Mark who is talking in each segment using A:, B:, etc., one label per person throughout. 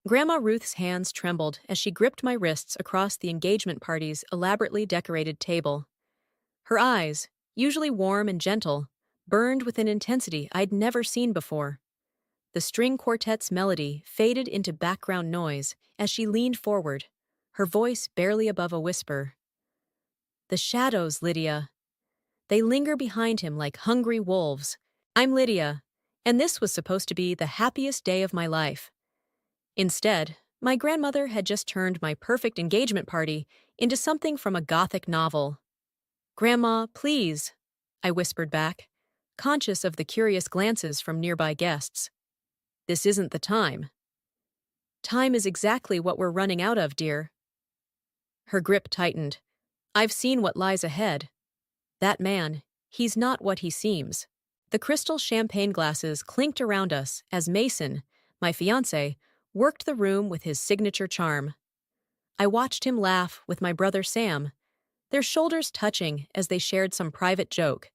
A: Grandma Ruth's hands trembled as she gripped my wrists across the engagement party's elaborately decorated table. Her eyes, usually warm and gentle, burned with an intensity I'd never seen before. The string quartet's melody faded into background noise as she leaned forward, her voice barely above a whisper. "The shadows, Lydia. They linger behind him like hungry wolves. I'm Lydia, and this was supposed to be the happiest day of my life." Instead, my grandmother had just turned my perfect engagement party into something from a Gothic novel. "Grandma, please," I whispered back, conscious of the curious glances from nearby guests. "This isn't the time." "Time is exactly what we're running out of, dear." Her grip tightened. "I've seen what lies ahead. That man, he's not what he seems." The crystal champagne glasses clinked around us as Mason, my fiancé, worked the room with his signature charm. I watched him laugh with my brother Sam, their shoulders touching as they shared some private joke.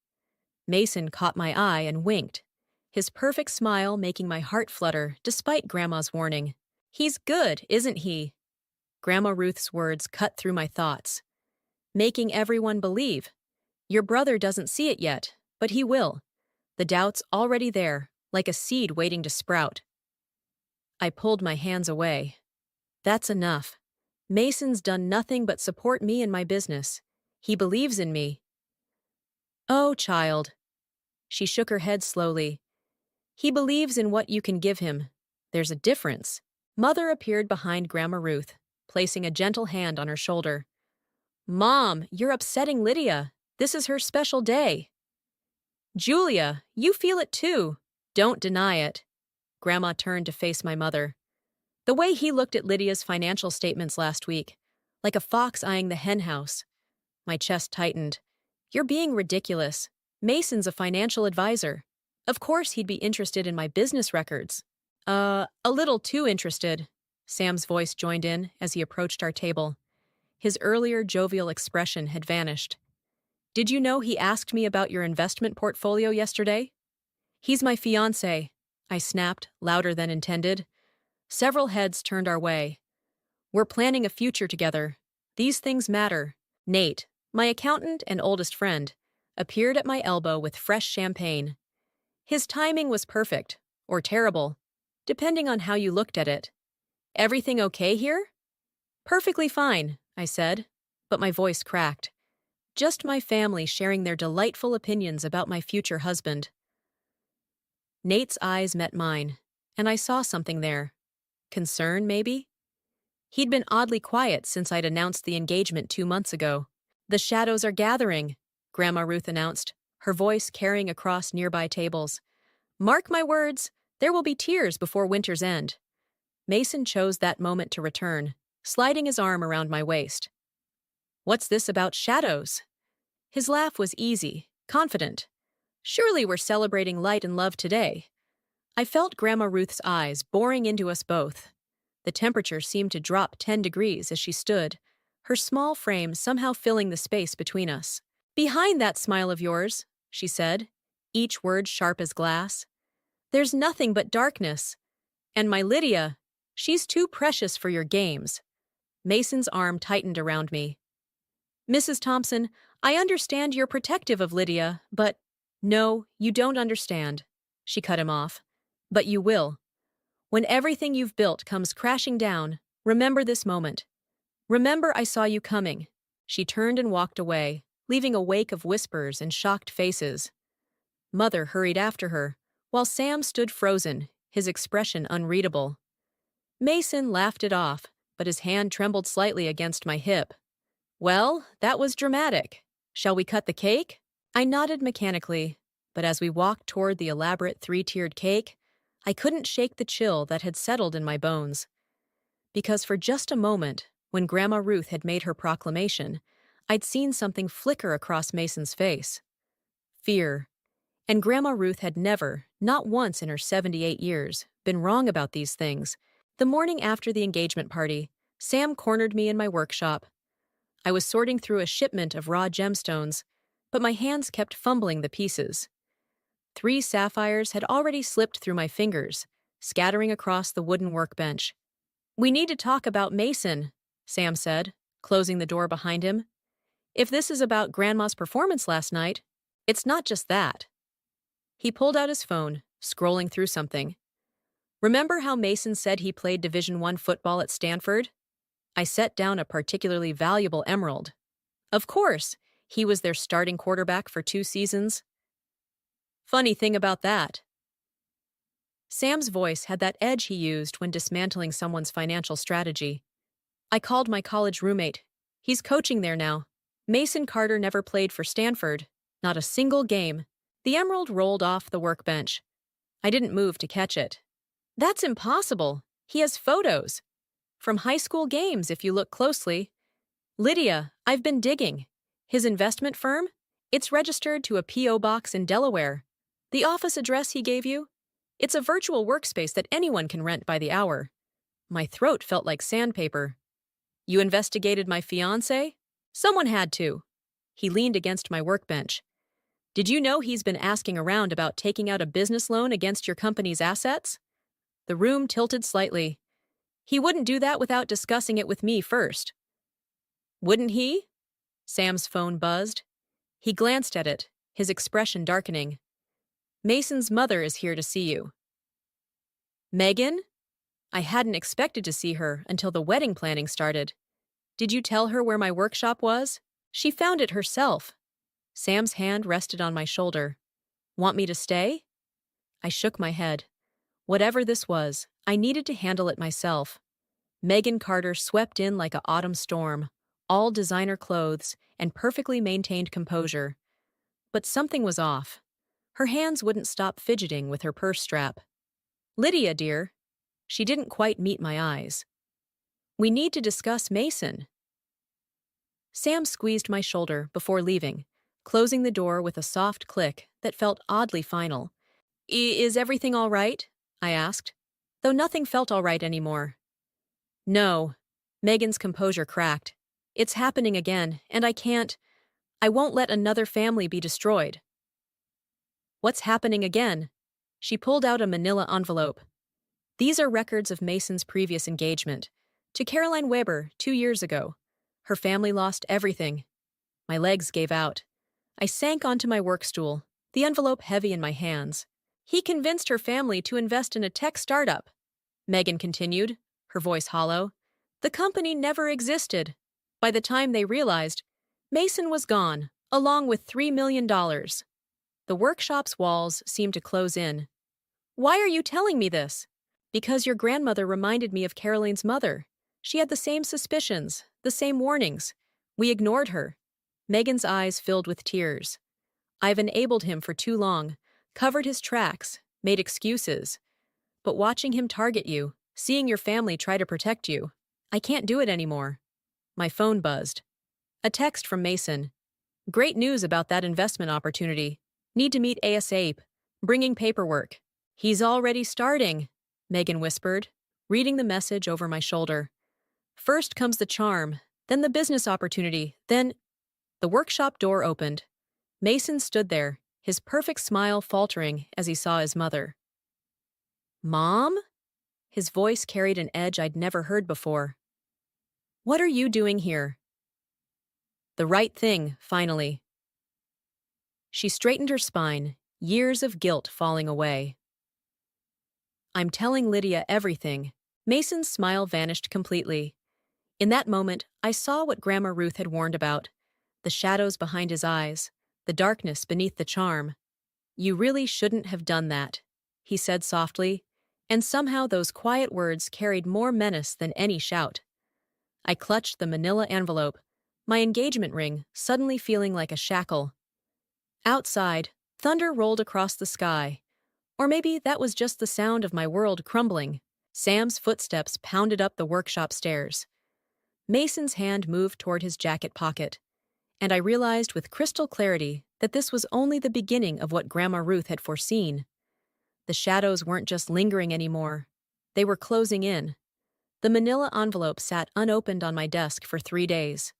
A: Mason caught my eye and winked, his perfect smile making my heart flutter despite Grandma's warning. "He's good, isn't he?" Grandma Ruth's words cut through my thoughts. "Making everyone believe. Your brother doesn't see it yet, but he will. The doubt's already there, like a seed waiting to sprout." I pulled my hands away. "That's enough. Mason's done nothing but support me in my business. He believes in me." "Oh, child." She shook her head slowly. "He believes in what you can give him. There's a difference." Mother appeared behind Grandma Ruth, placing a gentle hand on her shoulder. "Mom, you're upsetting Lydia. This is her special day." "Julia, you feel it too. Don't deny it." Grandma turned to face my mother. "The way he looked at Lydia's financial statements last week, like a fox eyeing the henhouse." My chest tightened. "You're being ridiculous. Mason's a financial advisor. Of course he'd be interested in my business records." A little too interested." Sam's voice joined in as he approached our table. His earlier jovial expression had vanished. "Did you know he asked me about your investment portfolio yesterday?" "He's my fiancé," I snapped, louder than intended. Several heads turned our way. "We're planning a future together. These things matter." Nate, my accountant and oldest friend, appeared at my elbow with fresh champagne. His timing was perfect, or terrible, depending on how you looked at it. "Everything okay here?" "Perfectly fine," I said, but my voice cracked. Just my family sharing their delightful opinions about my future husband. Nate's eyes met mine, and I saw something there. Concern, maybe? He'd been oddly quiet since I'd announced the engagement 2 months ago. "The shadows are gathering," Grandma Ruth announced, her voice carrying across nearby tables. "Mark my words, there will be tears before winter's end." Mason chose that moment to return, sliding his arm around my waist. "What's this about shadows?" His laugh was easy, confident. "Surely we're celebrating light and love today." I felt Grandma Ruth's eyes boring into us both. The temperature seemed to drop 10 degrees as she stood, her small frame somehow filling the space between us. "Behind that smile of yours," she said, each word sharp as glass, "there's nothing but darkness. And my Lydia, she's too precious for your games." Mason's arm tightened around me. "Mrs. Thompson, I understand you're protective of Lydia, but—" "No, you don't understand," she cut him off. "But you will. When everything you've built comes crashing down, remember this moment. Remember I saw you coming." She turned and walked away, leaving a wake of whispers and shocked faces. Mother hurried after her, while Sam stood frozen, his expression unreadable. Mason laughed it off, but his hand trembled slightly against my hip. "Well, that was dramatic. Shall we cut the cake?" I nodded mechanically, but as we walked toward the elaborate 3-tiered cake, I couldn't shake the chill that had settled in my bones. Because for just a moment, when Grandma Ruth had made her proclamation, I'd seen something flicker across Mason's face. Fear. And Grandma Ruth had never, not once in her 78 years, been wrong about these things. The morning after the engagement party, Sam cornered me in my workshop. I was sorting through a shipment of raw gemstones, but my hands kept fumbling the pieces. 3 sapphires had already slipped through my fingers, scattering across the wooden workbench. We need to talk about Mason, Sam said, closing the door behind him. If this is about Grandma's performance last night, it's not just that. He pulled out his phone, scrolling through something. Remember how Mason said he played Division I football at Stanford? I set down a particularly valuable emerald. Of course, he was their starting quarterback for 2 seasons. Funny thing about that. Sam's voice had that edge he used when dismantling someone's financial strategy. I called my college roommate. He's coaching there now. Mason Carter never played for Stanford. Not a single game. The emerald rolled off the workbench. I didn't move to catch it. That's impossible. He has photos. From high school games, if you look closely. Lydia, I've been digging. His investment firm? It's registered to a P.O. box in Delaware. The office address he gave you? It's a virtual workspace that anyone can rent by the hour. My throat felt like sandpaper. You investigated my fiancé? Someone had to. He leaned against my workbench. Did you know he's been asking around about taking out a business loan against your company's assets? The room tilted slightly. He wouldn't do that without discussing it with me first. Wouldn't he? Sam's phone buzzed. He glanced at it, his expression darkening. Mason's mother is here to see you. Megan? I hadn't expected to see her until the wedding planning started. Did you tell her where my workshop was? She found it herself. Sam's hand rested on my shoulder. Want me to stay? I shook my head. Whatever this was, I needed to handle it myself. Megan Carter swept in like an autumn storm, all designer clothes and perfectly maintained composure. But something was off. Her hands wouldn't stop fidgeting with her purse strap. Lydia, dear. She didn't quite meet my eyes. We need to discuss Mason. Sam squeezed my shoulder before leaving, closing the door with a soft click that felt oddly final. Is everything all right? I asked, though nothing felt all right anymore. No. Megan's composure cracked. It's happening again, and I won't let another family be destroyed. What's happening again? She pulled out a manila envelope. These are records of Mason's previous engagement. To Caroline Weber 2 years ago. Her family lost everything. My legs gave out. I sank onto my work stool, the envelope heavy in my hands. He convinced her family to invest in a tech startup. Megan continued, her voice hollow. The company never existed. By the time they realized, Mason was gone, along with $3 million. The workshop's walls seemed to close in. Why are you telling me this? Because your grandmother reminded me of Caroline's mother. She had the same suspicions, the same warnings. We ignored her. Megan's eyes filled with tears. I've enabled him for too long, covered his tracks, made excuses. But watching him target you, seeing your family try to protect you, I can't do it anymore. My phone buzzed. A text from Mason. Great news about that investment opportunity. Need to meet ASAP. Bringing paperwork. He's already starting, Megan whispered, reading the message over my shoulder. First comes the charm, then the business opportunity, then... The workshop door opened. Mason stood there, his perfect smile faltering as he saw his mother. Mom? His voice carried an edge I'd never heard before. What are you doing here? The right thing, finally. She straightened her spine, years of guilt falling away. I'm telling Lydia everything. Mason's smile vanished completely. In that moment, I saw what Grandma Ruth had warned about. The shadows behind his eyes, the darkness beneath the charm. You really shouldn't have done that, he said softly, and somehow those quiet words carried more menace than any shout. I clutched the manila envelope, my engagement ring suddenly feeling like a shackle. Outside, thunder rolled across the sky. Or maybe that was just the sound of my world crumbling. Sam's footsteps pounded up the workshop stairs. Mason's hand moved toward his jacket pocket, and I realized with crystal clarity that this was only the beginning of what Grandma Ruth had foreseen. The shadows weren't just lingering anymore. They were closing in. The manila envelope sat unopened on my desk for 3 days.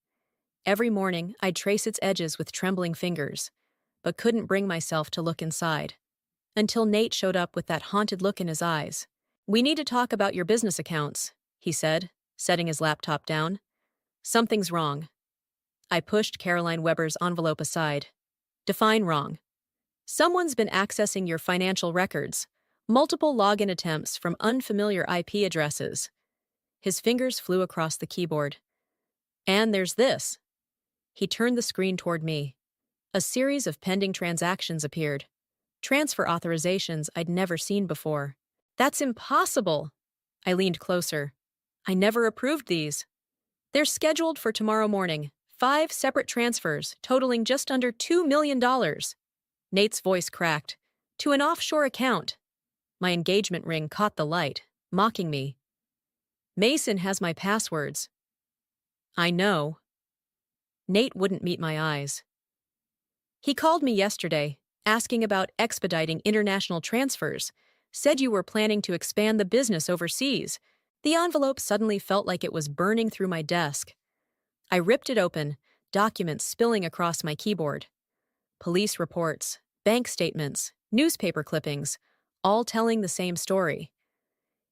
A: Every morning, I'd trace its edges with trembling fingers, but couldn't bring myself to look inside. Until Nate showed up with that haunted look in his eyes. We need to talk about your business accounts, he said, setting his laptop down. Something's wrong. I pushed Caroline Weber's envelope aside. Define wrong. Someone's been accessing your financial records. Multiple login attempts from unfamiliar IP addresses. His fingers flew across the keyboard. And there's this. He turned the screen toward me. A series of pending transactions appeared. Transfer authorizations I'd never seen before. That's impossible! I leaned closer. I never approved these. They're scheduled for tomorrow morning. 5 separate transfers, totaling just under $2 million. Nate's voice cracked. To an offshore account. My engagement ring caught the light, mocking me. Mason has my passwords. I know. Nate wouldn't meet my eyes. He called me yesterday, asking about expediting international transfers. Said you were planning to expand the business overseas. The envelope suddenly felt like it was burning through my desk. I ripped it open, documents spilling across my keyboard. Police reports, bank statements, newspaper clippings, all telling the same story.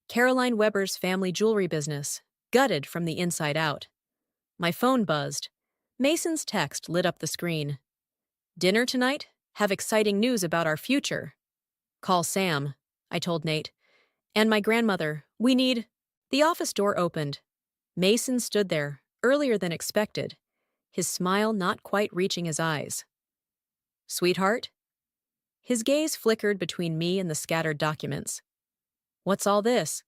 A: Caroline Weber's family jewelry business, gutted from the inside out. My phone buzzed. Mason's text lit up the screen. Dinner tonight? Have exciting news about our future. Call Sam, I told Nate. And my grandmother, we need... The office door opened. Mason stood there, earlier than expected, his smile not quite reaching his eyes. Sweetheart? His gaze flickered between me and the scattered documents. What's all this?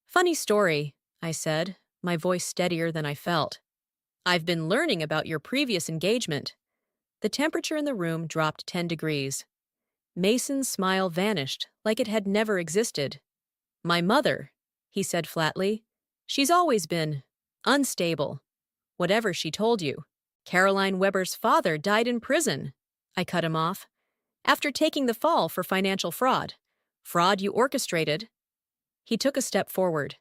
A: Funny story, I said, my voice steadier than I felt. I've been learning about your previous engagement. The temperature in the room dropped 10 degrees. Mason's smile vanished like it had never existed. My mother, he said flatly. She's always been unstable. Whatever she told you. Caroline Weber's father died in prison. I cut him off. After taking the fall for financial fraud. Fraud you orchestrated. He took a step forward.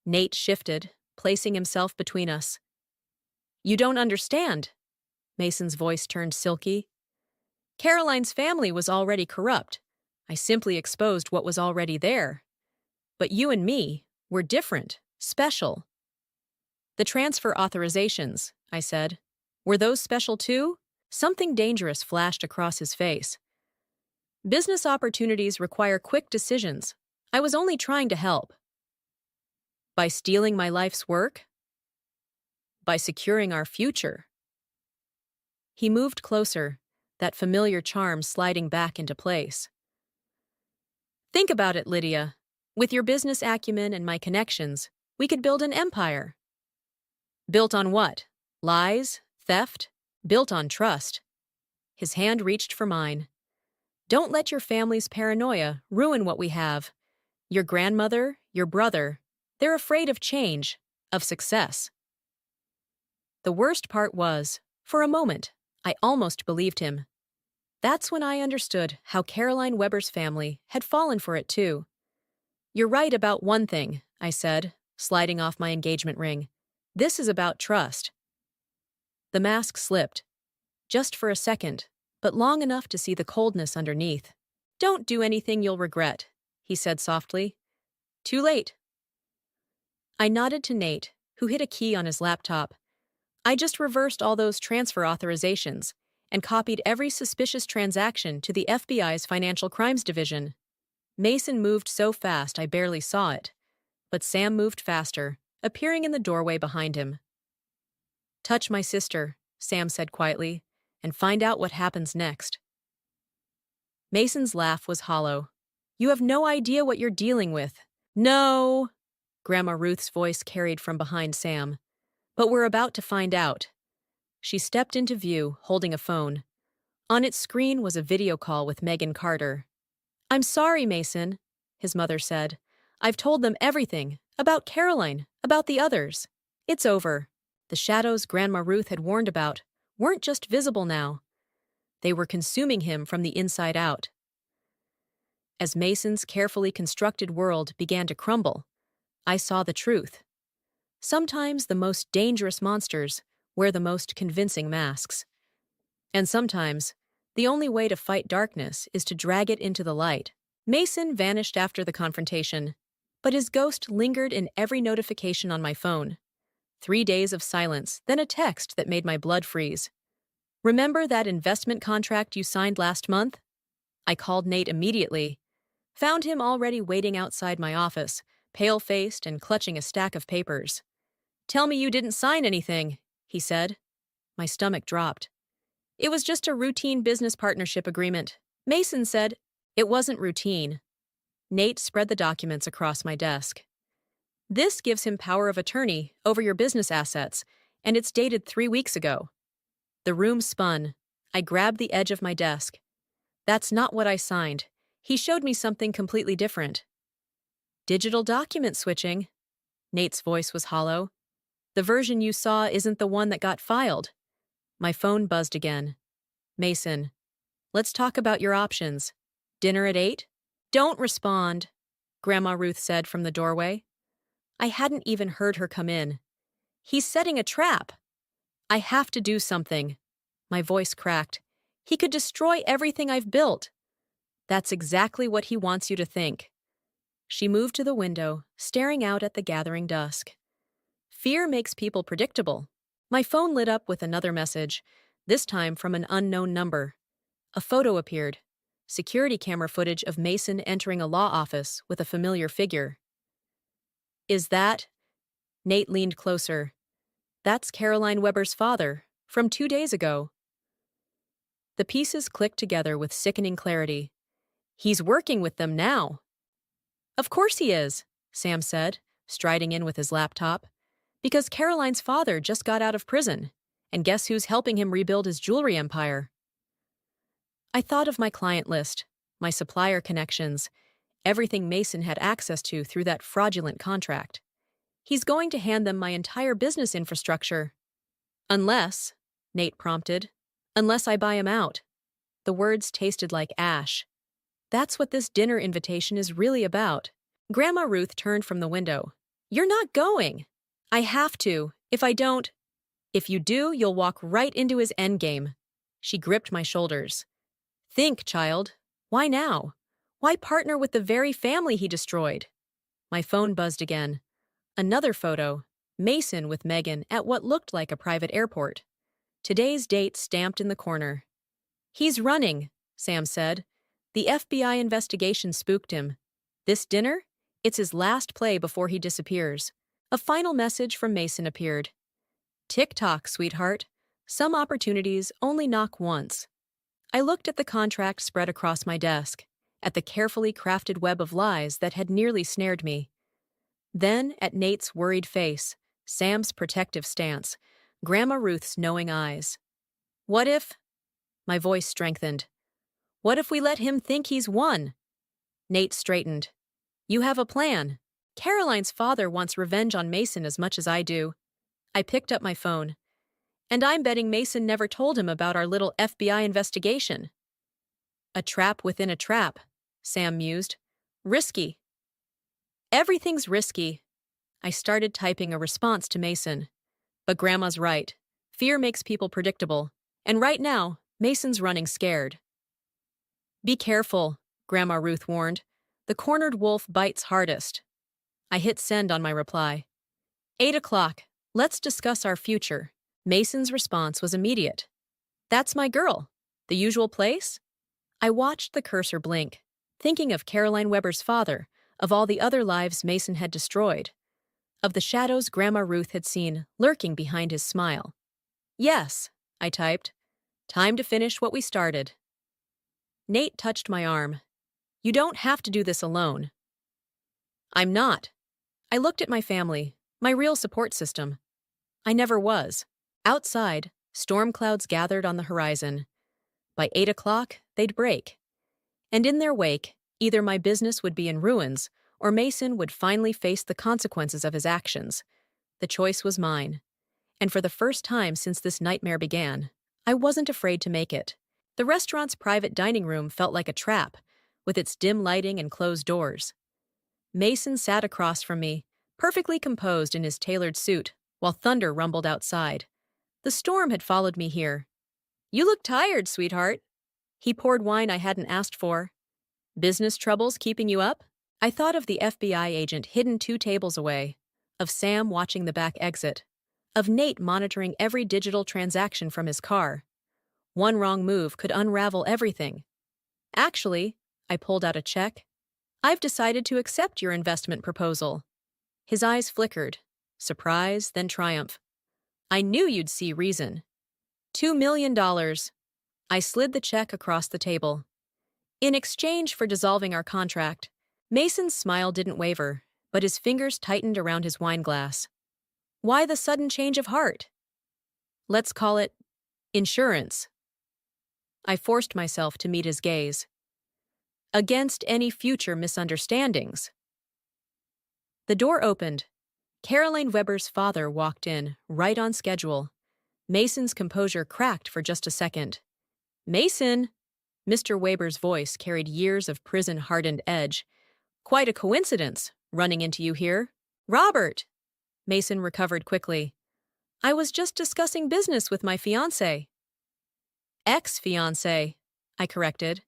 A: Nate shifted, placing himself between us. You don't understand. Mason's voice turned silky. Caroline's family was already corrupt. I simply exposed what was already there. But you and me were different, special. The transfer authorizations, I said. Were those special too? Something dangerous flashed across his face. Business opportunities require quick decisions. I was only trying to help. By stealing my life's work? By securing our future. He moved closer, that familiar charm sliding back into place. Think about it, Lydia. With your business acumen and my connections, we could build an empire. Built on what? Lies? Theft? Built on trust. His hand reached for mine. Don't let your family's paranoia ruin what we have. Your grandmother, your brother, they're afraid of change, of success. The worst part was, for a moment, I almost believed him. That's when I understood how Caroline Weber's family had fallen for it too. You're right about one thing, I said, sliding off my engagement ring. This is about trust. The mask slipped. Just for a second, but long enough to see the coldness underneath. Don't do anything you'll regret, he said softly. Too late. I nodded to Nate, who hit a key on his laptop. I just reversed all those transfer authorizations and copied every suspicious transaction to the FBI's Financial Crimes Division. Mason moved so fast I barely saw it, but Sam moved faster, appearing in the doorway behind him. Touch my sister, Sam said quietly, and find out what happens next. Mason's laugh was hollow. You have no idea what you're dealing with. No, Grandma Ruth's voice carried from behind Sam. But we're about to find out. She stepped into view, holding a phone. On its screen was a video call with Megan Carter. I'm sorry, Mason, his mother said. I've told them everything, about Caroline, about the others. It's over. The shadows Grandma Ruth had warned about weren't just visible now. They were consuming him from the inside out. As Mason's carefully constructed world began to crumble, I saw the truth. Sometimes the most dangerous monsters wear the most convincing masks. And sometimes, the only way to fight darkness is to drag it into the light. Mason vanished after the confrontation. But his ghost lingered in every notification on my phone. 3 days of silence, then a text that made my blood freeze. Remember that investment contract you signed last month? I called Nate immediately. Found him already waiting outside my office, pale-faced and clutching a stack of papers. "Tell me you didn't sign anything," he said. My stomach dropped. "It was just a routine business partnership agreement." Mason said. It wasn't routine. Nate spread the documents across my desk. "This gives him power of attorney over your business assets, and it's dated 3 weeks ago." The room spun. I grabbed the edge of my desk. "That's not what I signed. He showed me something completely different." "Digital document switching." Nate's voice was hollow. "The version you saw isn't the one that got filed." My phone buzzed again. "Mason, let's talk about your options. Dinner at 8? "Don't respond," Grandma Ruth said from the doorway. I hadn't even heard her come in. "He's setting a trap." "I have to do something." My voice cracked. "He could destroy everything I've built." "That's exactly what he wants you to think." She moved to the window, staring out at the gathering dusk. "Fear makes people predictable." My phone lit up with another message, this time from an unknown number. A photo appeared. Security camera footage of Mason entering a law office with a familiar figure. "Is that?" Nate leaned closer. "That's Caroline Weber's father, from 2 days ago." The pieces clicked together with sickening clarity. "He's working with them now." "Of course he is," Sam said, striding in with his laptop. "Because Caroline's father just got out of prison, and guess who's helping him rebuild his jewelry empire?" I thought of my client list, my supplier connections, everything Mason had access to through that fraudulent contract. He's going to hand them my entire business infrastructure. "Unless," Nate prompted, "unless I buy him out." The words tasted like ash. That's what this dinner invitation is really about. Grandma Ruth turned from the window. "You're not going." "I have to. If I don't—" "If you do, you'll walk right into his endgame." She gripped my shoulders. "Think, child. Why now? Why partner with the very family he destroyed?" My phone buzzed again. Another photo. Mason with Megan at what looked like a private airport. Today's date stamped in the corner. "He's running," Sam said. "The FBI investigation spooked him. This dinner? It's his last play before he disappears." A final message from Mason appeared. "Tick-tock, sweetheart. Some opportunities only knock once." I looked at the contract spread across my desk, at the carefully crafted web of lies that had nearly snared me. Then at Nate's worried face, Sam's protective stance, Grandma Ruth's knowing eyes. "What if—" My voice strengthened. "What if we let him think he's won?" Nate straightened. "You have a plan. Caroline's father wants revenge on Mason as much as I do." I picked up my phone. "And I'm betting Mason never told him about our little FBI investigation." "A trap within a trap," Sam mused. "Risky." "Everything's risky." I started typing a response to Mason. But Grandma's right. Fear makes people predictable. And right now, Mason's running scared. "Be careful," Grandma Ruth warned. "The cornered wolf bites hardest." I hit send on my reply. 8 o'clock. Let's discuss our future." Mason's response was immediate. "That's my girl. The usual place?" I watched the cursor blink, thinking of Caroline Weber's father, of all the other lives Mason had destroyed, of the shadows Grandma Ruth had seen lurking behind his smile. "Yes," I typed. "Time to finish what we started." Nate touched my arm. "You don't have to do this alone." "I'm not." I looked at my family, my real support system. I never was. Outside, storm clouds gathered on the horizon. By 8 o'clock, they'd break. And in their wake, either my business would be in ruins, or Mason would finally face the consequences of his actions. The choice was mine. And for the first time since this nightmare began, I wasn't afraid to make it. The restaurant's private dining room felt like a trap, with its dim lighting and closed doors. Mason sat across from me, perfectly composed in his tailored suit, while thunder rumbled outside. The storm had followed me here. "You look tired, sweetheart." He poured wine I hadn't asked for. "Business troubles keeping you up?" I thought of the FBI agent hidden 2 tables away, of Sam watching the back exit, of Nate monitoring every digital transaction from his car. One wrong move could unravel everything. Actually, I pulled out a check. I've decided to accept your investment proposal. His eyes flickered. Surprise, then triumph. I knew you'd see reason. $2 million. I slid the check across the table. In exchange for dissolving our contract, Mason's smile didn't waver, but his fingers tightened around his wine glass. Why the sudden change of heart? Let's call it insurance. I forced myself to meet his gaze. Against any future misunderstandings. The door opened. Caroline Weber's father walked in, right on schedule. Mason's composure cracked for just a second. Mason! Mr. Weber's voice carried years of prison-hardened edge. Quite a coincidence, running into you here. Robert! Mason recovered quickly. I was just discussing business with my fiancé. Ex-fiancé, I corrected.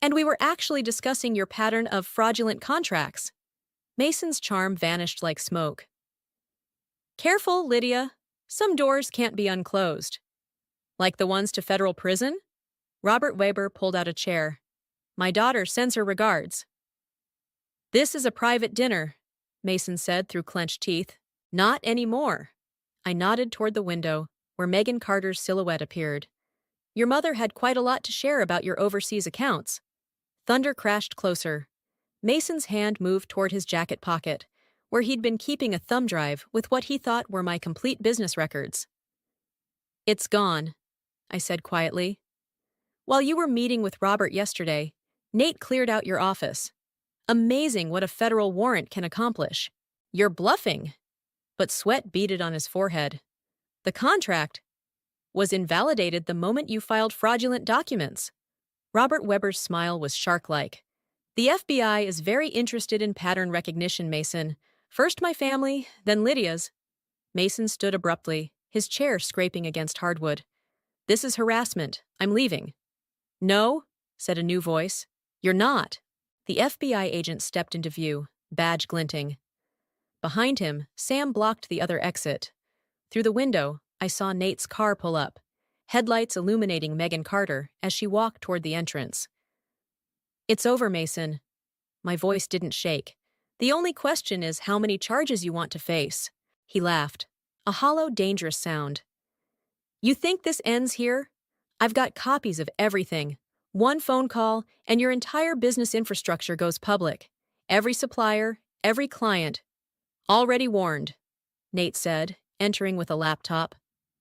A: And we were actually discussing your pattern of fraudulent contracts. Mason's charm vanished like smoke. Careful, Lydia. Some doors can't be unclosed. Like the ones to federal prison? Robert Weber pulled out a chair. My daughter sends her regards. This is a private dinner, Mason said through clenched teeth. Not anymore. I nodded toward the window, where Megan Carter's silhouette appeared. Your mother had quite a lot to share about your overseas accounts. Thunder crashed closer. Mason's hand moved toward his jacket pocket, where he'd been keeping a thumb drive with what he thought were my complete business records. It's gone, I said quietly. While you were meeting with Robert yesterday, Nate cleared out your office. Amazing what a federal warrant can accomplish. You're bluffing. But sweat beaded on his forehead. The contract was invalidated the moment you filed fraudulent documents. Robert Weber's smile was shark-like. The FBI is very interested in pattern recognition, Mason. First my family, then Lydia's. Mason stood abruptly, his chair scraping against hardwood. This is harassment. I'm leaving. No, said a new voice. You're not. The FBI agent stepped into view, badge glinting. Behind him, Sam blocked the other exit. Through the window, I saw Nate's car pull up, headlights illuminating Megan Carter as she walked toward the entrance. It's over, Mason. My voice didn't shake. The only question is how many charges you want to face. He laughed, a hollow, dangerous sound. You think this ends here? I've got copies of everything. One phone call, and your entire business infrastructure goes public. Every supplier, every client. Already warned, Nate said, entering with a laptop.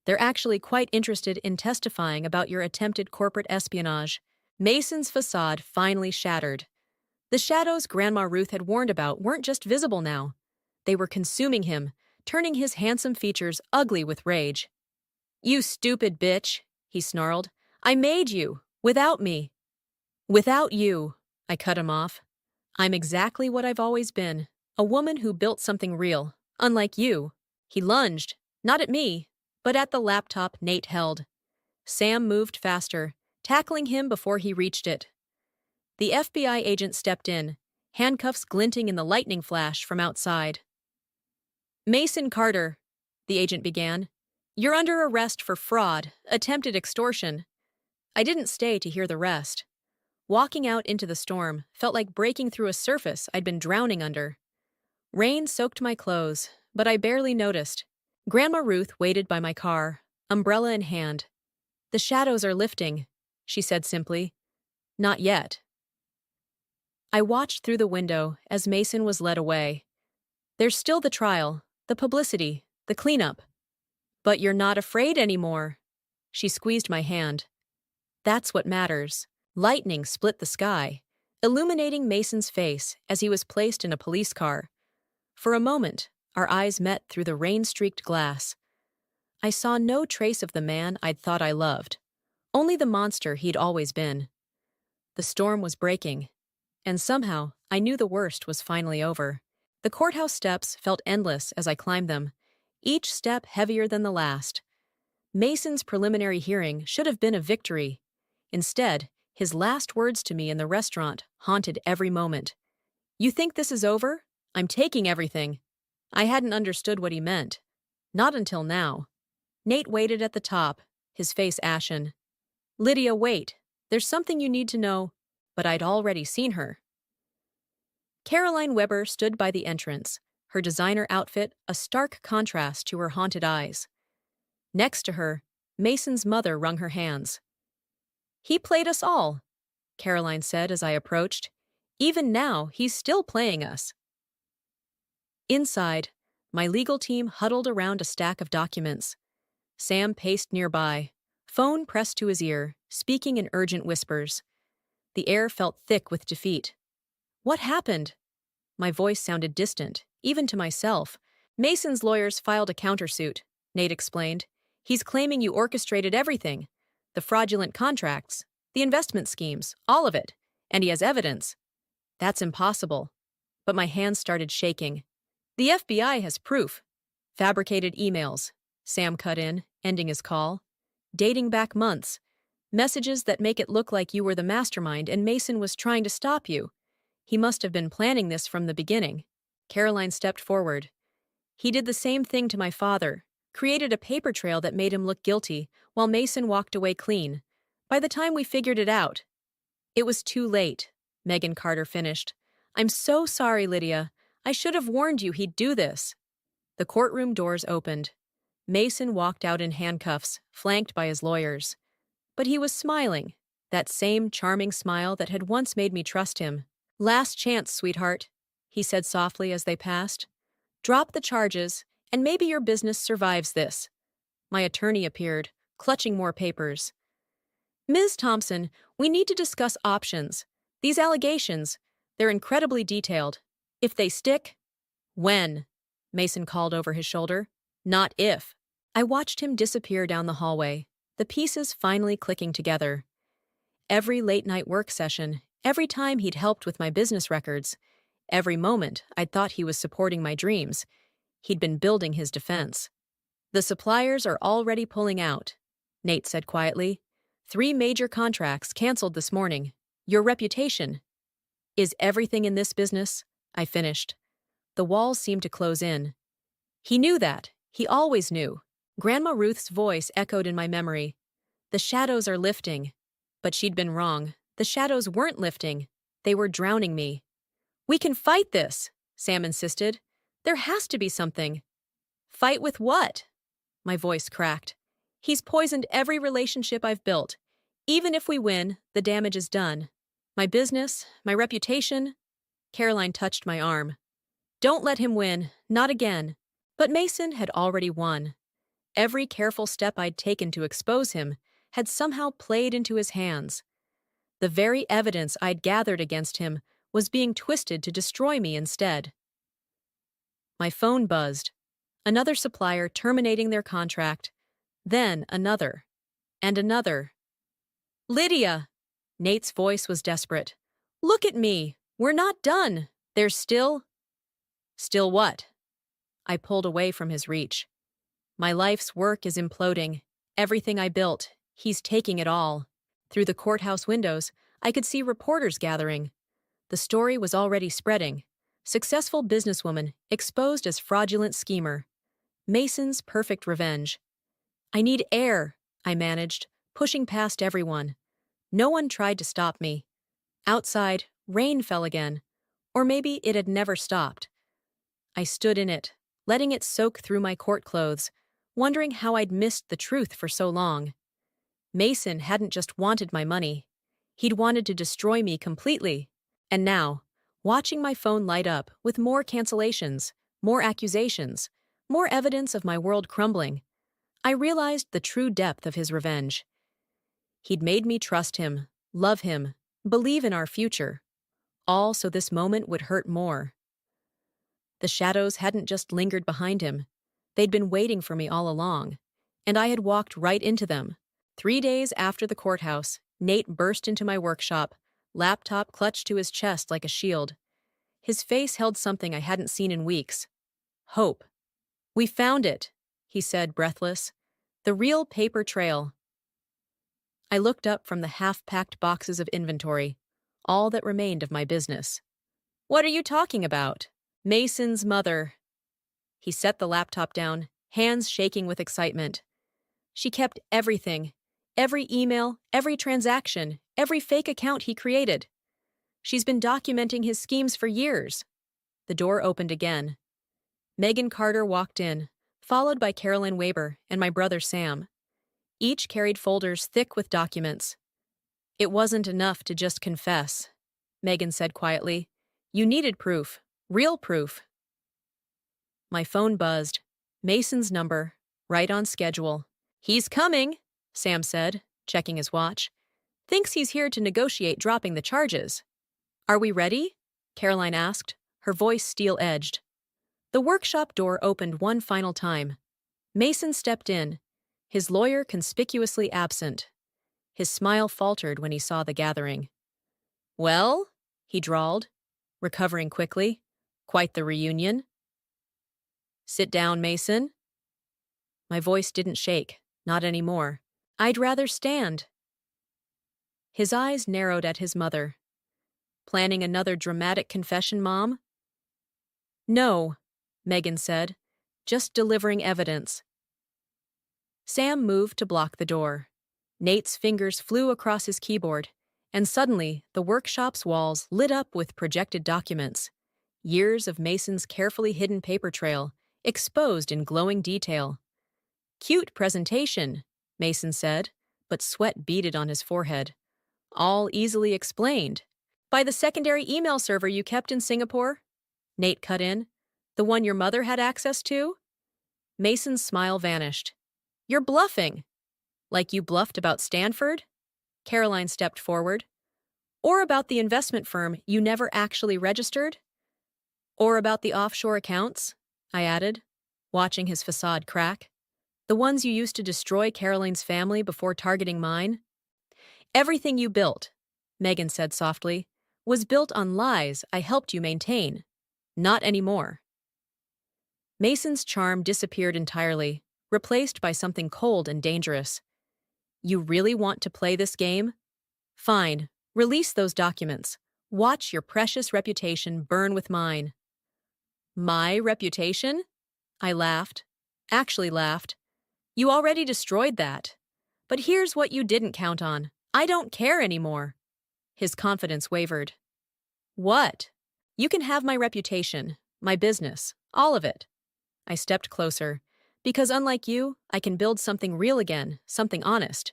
A: They're actually quite interested in testifying about your attempted corporate espionage. Mason's facade finally shattered. The shadows Grandma Ruth had warned about weren't just visible now. They were consuming him, turning his handsome features ugly with rage. You stupid bitch, he snarled. I made you, without me. Without you, I cut him off. I'm exactly what I've always been, a woman who built something real, unlike you. He lunged, not at me, but at the laptop Nate held. Sam moved faster, tackling him before he reached it. The FBI agent stepped in, handcuffs glinting in the lightning flash from outside. Mason Carter, the agent began. You're under arrest for fraud, attempted extortion. I didn't stay to hear the rest. Walking out into the storm felt like breaking through a surface I'd been drowning under. Rain soaked my clothes, but I barely noticed. Grandma Ruth waited by my car, umbrella in hand. The shadows are lifting, she said simply. Not yet. I watched through the window as Mason was led away. There's still the trial, the publicity, the cleanup. But you're not afraid anymore. She squeezed my hand. That's what matters. Lightning split the sky, illuminating Mason's face as he was placed in a police car. For a moment, our eyes met through the rain-streaked glass. I saw no trace of the man I'd thought I loved, only the monster he'd always been. The storm was breaking, and somehow I knew the worst was finally over. The courthouse steps felt endless as I climbed them, each step heavier than the last. Mason's preliminary hearing should have been a victory. Instead, his last words to me in the restaurant haunted every moment. You think this is over? I'm taking everything. I hadn't understood what he meant. Not until now. Nate waited at the top, his face ashen. Lydia, wait. There's something you need to know. But I'd already seen her. Caroline Weber stood by the entrance, her designer outfit a stark contrast to her haunted eyes. Next to her, Mason's mother wrung her hands. He played us all, Caroline said as I approached. Even now, he's still playing us. Inside, my legal team huddled around a stack of documents. Sam paced nearby, phone pressed to his ear, speaking in urgent whispers. The air felt thick with defeat. What happened? My voice sounded distant, even to myself. Mason's lawyers filed a countersuit, Nate explained. He's claiming you orchestrated everything. The fraudulent contracts, the investment schemes, all of it. And he has evidence. That's impossible. But my hands started shaking. The FBI has proof. Fabricated emails, Sam cut in, ending his call. Dating back months. Messages that make it look like you were the mastermind and Mason was trying to stop you. He must have been planning this from the beginning. Caroline stepped forward. He did the same thing to my father, created a paper trail that made him look guilty, while Mason walked away clean. By the time we figured it out, it was too late, Megan Carter finished. I'm so sorry, Lydia. I should have warned you he'd do this. The courtroom doors opened. Mason walked out in handcuffs, flanked by his lawyers. But he was smiling, that same charming smile that had once made me trust him. Last chance, sweetheart, he said softly as they passed. Drop the charges, and maybe your business survives this. My attorney appeared, clutching more papers. Ms. Thompson, we need to discuss options. These allegations, they're incredibly detailed. If they stick, when? Mason called over his shoulder. Not if. I watched him disappear down the hallway, the pieces finally clicking together. Every late-night work session, every time he'd helped with my business records, every moment I'd thought he was supporting my dreams, he'd been building his defense. The suppliers are already pulling out, Nate said quietly. 3 major contracts canceled this morning. Your reputation. Is everything in this business? I finished. The walls seemed to close in. He knew that. He always knew. Grandma Ruth's voice echoed in my memory. The shadows are lifting. But she'd been wrong. The shadows weren't lifting. They were drowning me. We can fight this, Sam insisted. There has to be something. Fight with what? My voice cracked. He's poisoned every relationship I've built. Even if we win, the damage is done. My business, my reputation. Caroline touched my arm. Don't let him win, not again. But Mason had already won. Every careful step I'd taken to expose him had somehow played into his hands. The very evidence I'd gathered against him was being twisted to destroy me instead. My phone buzzed. Another supplier terminating their contract. Then another. And another. Lydia! Nate's voice was desperate. Look at me. We're not done. There's still... Still what? I pulled away from his reach. My life's work is imploding. Everything I built, he's taking it all. Through the courthouse windows, I could see reporters gathering. The story was already spreading. Successful businesswoman exposed as fraudulent schemer. Mason's perfect revenge. I need air, I managed, pushing past everyone. No one tried to stop me. Outside, rain fell again. Or maybe it had never stopped. I stood in it, letting it soak through my court clothes, wondering how I'd missed the truth for so long. Mason hadn't just wanted my money. He'd wanted to destroy me completely. And now, watching my phone light up with more cancellations, more accusations, more evidence of my world crumbling, I realized the true depth of his revenge. He'd made me trust him, love him, believe in our future, all so this moment would hurt more. The shadows hadn't just lingered behind him. They'd been waiting for me all along, and I had walked right into them. 3 days after the courthouse, Nate burst into my workshop, laptop clutched to his chest like a shield. His face held something I hadn't seen in weeks. Hope. We found it, he said, breathless. The real paper trail. I looked up from the half-packed boxes of inventory, all that remained of my business. What are you talking about? Mason's mother. He set the laptop down, hands shaking with excitement. She kept everything. Every email, every transaction, every fake account he created. She's been documenting his schemes for years. The door opened again. Megan Carter walked in, followed by Carolyn Weber and my brother Sam. Each carried folders thick with documents. It wasn't enough to just confess, Megan said quietly. You needed proof. Real proof. My phone buzzed. Mason's number. Right on schedule. He's coming, Sam said, checking his watch. Thinks he's here to negotiate dropping the charges. Are we ready? Caroline asked, her voice steel-edged. The workshop door opened one final time. Mason stepped in, his lawyer conspicuously absent. His smile faltered when he saw the gathering. Well, he drawled, recovering quickly. Quite the reunion. Sit down, Mason. My voice didn't shake, not anymore. I'd rather stand. His eyes narrowed at his mother. Planning another dramatic confession, Mom? No, Megan said, just delivering evidence. Sam moved to block the door. Nate's fingers flew across his keyboard, and suddenly the workshop's walls lit up with projected documents. Years of Mason's carefully hidden paper trail, exposed in glowing detail. Cute presentation, Mason said, but sweat beaded on his forehead. All easily explained. By the secondary email server you kept in Singapore? Nate cut in. The one your mother had access to? Mason's smile vanished. You're bluffing. Like you bluffed about Stanford? Caroline stepped forward. Or about the investment firm you never actually registered? Or about the offshore accounts? I added, watching his facade crack. The ones you used to destroy Caroline's family before targeting mine? Everything you built, Megan said softly, was built on lies I helped you maintain. Not anymore. Mason's charm disappeared entirely, replaced by something cold and dangerous. You really want to play this game? Fine, release those documents. Watch your precious reputation burn with mine. My reputation? I laughed. Actually laughed. You already destroyed that. But here's what you didn't count on. I don't care anymore. His confidence wavered. What? You can have my reputation, my business, all of it. I stepped closer, because unlike you, I can build something real again, something honest.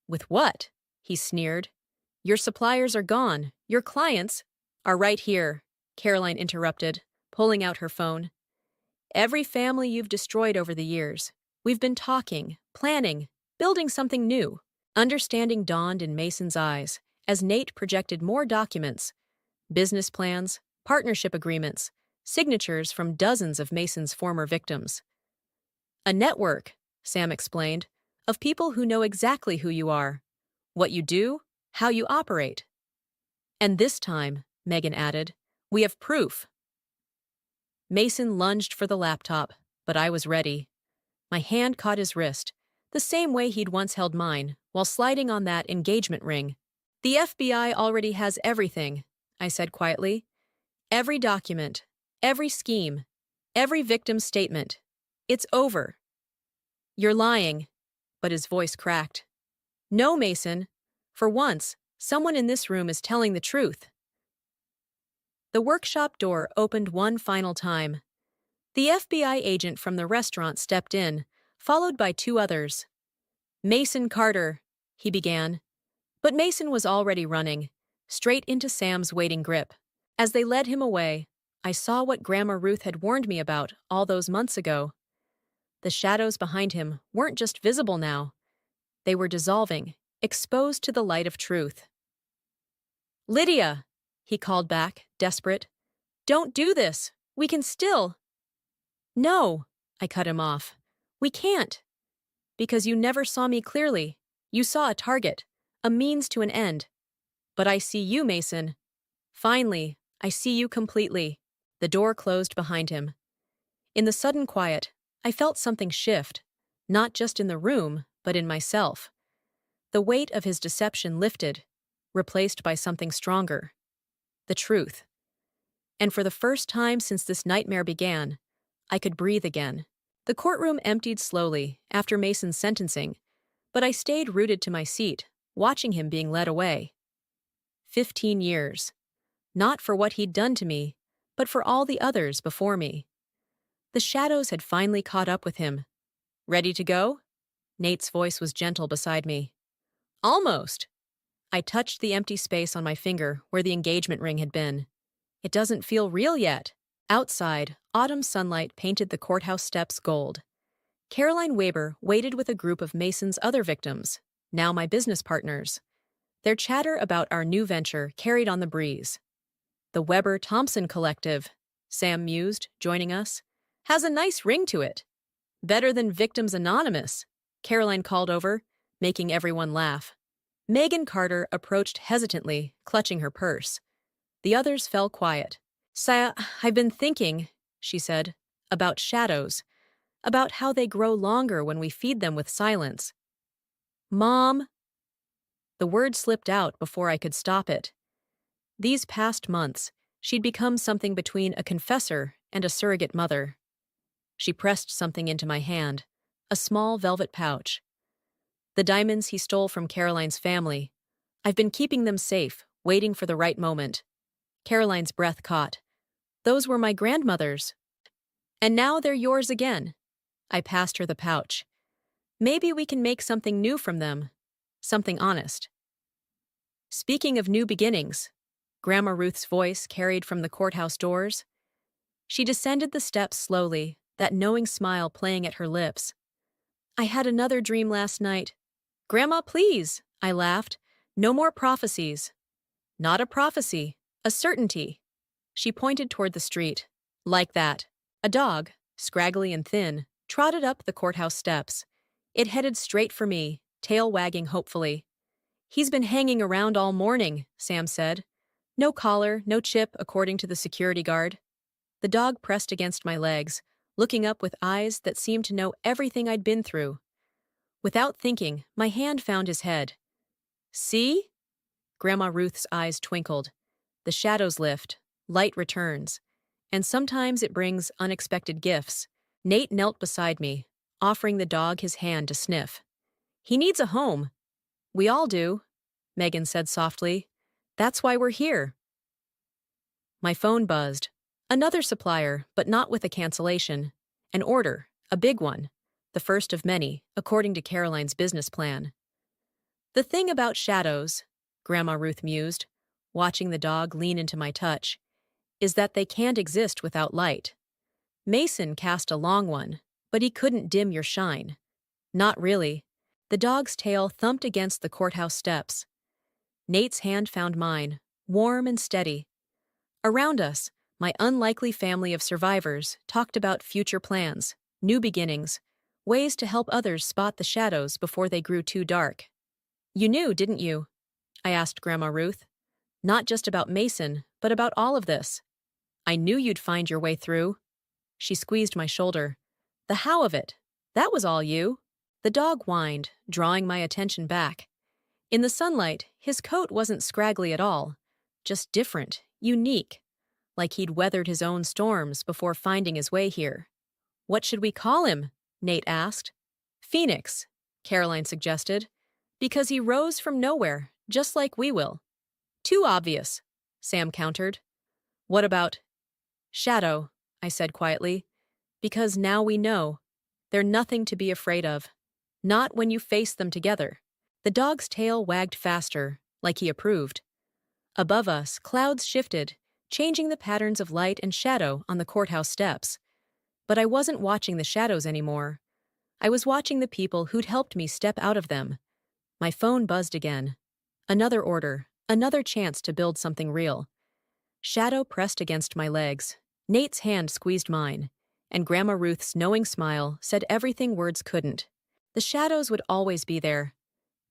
A: With what? He sneered. Your suppliers are gone. Your clients are right here, Caroline interrupted, pulling out her phone. Every family you've destroyed over the years. We've been talking, planning, building something new. Understanding dawned in Mason's eyes as Nate projected more documents, business plans, partnership agreements, signatures from dozens of Mason's former victims. A network, Sam explained, of people who know exactly who you are, what you do, how you operate. And this time, Megan added, we have proof. Mason lunged for the laptop, but I was ready. My hand caught his wrist, the same way he'd once held mine, while sliding on that engagement ring. The FBI already has everything, I said quietly. Every document, every scheme, every victim's statement. It's over. You're lying, but his voice cracked. No, Mason. For once, someone in this room is telling the truth. The workshop door opened one final time. The FBI agent from the restaurant stepped in, followed by two others. Mason Carter, he began. But Mason was already running, straight into Sam's waiting grip. As they led him away, I saw what Grandma Ruth had warned me about all those months ago. The shadows behind him weren't just visible now. They were dissolving, exposed to the light of truth. Lydia, he called back, desperate. Don't do this. We can still. No, I cut him off. We can't. Because you never saw me clearly. You saw a target, a means to an end. But I see you, Mason. Finally, I see you completely. The door closed behind him. In the sudden quiet, I felt something shift, not just in the room, but in myself. The weight of his deception lifted, replaced by something stronger. The truth. And for the first time since this nightmare began, I could breathe again. The courtroom emptied slowly after Mason's sentencing, but I stayed rooted to my seat, watching him being led away. 15 years. Not for what he'd done to me, but for all the others before me. The shadows had finally caught up with him. Ready to go? Nate's voice was gentle beside me. Almost. I touched the empty space on my finger where the engagement ring had been. It doesn't feel real yet. Outside, autumn sunlight painted the courthouse steps gold. Caroline Weber waited with a group of Mason's other victims, now my business partners. Their chatter about our new venture carried on the breeze. The Weber-Thompson Collective, Sam mused, joining us, has a nice ring to it. Better than Victims Anonymous, Caroline called over, making everyone laugh. Megan Carter approached hesitantly, clutching her purse. The others fell quiet. Saya, I've been thinking, she said, about shadows, about how they grow longer when we feed them with silence. Mom? The word slipped out before I could stop it. These past months, she'd become something between a confessor and a surrogate mother. She pressed something into my hand, a small velvet pouch. The diamonds he stole from Caroline's family. I've been keeping them safe, waiting for the right moment. Caroline's breath caught. Those were my grandmother's. And now they're yours again. I passed her the pouch. Maybe we can make something new from them. Something honest. Speaking of new beginnings, Grandma Ruth's voice carried from the courthouse doors. She descended the steps slowly, that knowing smile playing at her lips. I had another dream last night. Grandma, please, I laughed. No more prophecies. Not a prophecy, a certainty. She pointed toward the street. Like that. A dog, scraggly and thin, trotted up the courthouse steps. It headed straight for me, tail wagging hopefully. He's been hanging around all morning, Sam said. No collar, no chip, according to the security guard. The dog pressed against my legs, looking up with eyes that seemed to know everything I'd been through. Without thinking, my hand found his head. See? Grandma Ruth's eyes twinkled. The shadows lift, light returns, and sometimes it brings unexpected gifts. Nate knelt beside me, offering the dog his hand to sniff. He needs a home. We all do, Megan said softly. That's why we're here. My phone buzzed. Another supplier, but not with a cancellation. An order, a big one. The first of many, according to Caroline's business plan. The thing about shadows, Grandma Ruth mused, watching the dog lean into my touch, is that they can't exist without light. Mason cast a long one, but he couldn't dim your shine. Not really. The dog's tail thumped against the courthouse steps. Nate's hand found mine, warm and steady. Around us, my unlikely family of survivors talked about future plans, new beginnings, ways to help others spot the shadows before they grew too dark. You knew, didn't you? I asked Grandma Ruth. Not just about Mason, but about all of this. I knew you'd find your way through. She squeezed my shoulder. The how of it. That was all you. The dog whined, drawing my attention back. In the sunlight, his coat wasn't scraggly at all. Just different, unique. Like he'd weathered his own storms before finding his way here. What should we call him? Nate asked. Phoenix, Caroline suggested. Because he rose from nowhere, just like we will. Too obvious, Sam countered. What about Shadow, I said quietly. Because now we know. They're nothing to be afraid of. Not when you face them together. The dog's tail wagged faster, like he approved. Above us, clouds shifted, changing the patterns of light and shadow on the courthouse steps. But I wasn't watching the shadows anymore. I was watching the people who'd helped me step out of them. My phone buzzed again. Another order, another chance to build something real. Shadow pressed against my legs. Nate's hand squeezed mine, and Grandma Ruth's knowing smile said everything words couldn't. The shadows would always be there.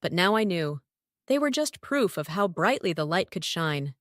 A: But now I knew. They were just proof of how brightly the light could shine.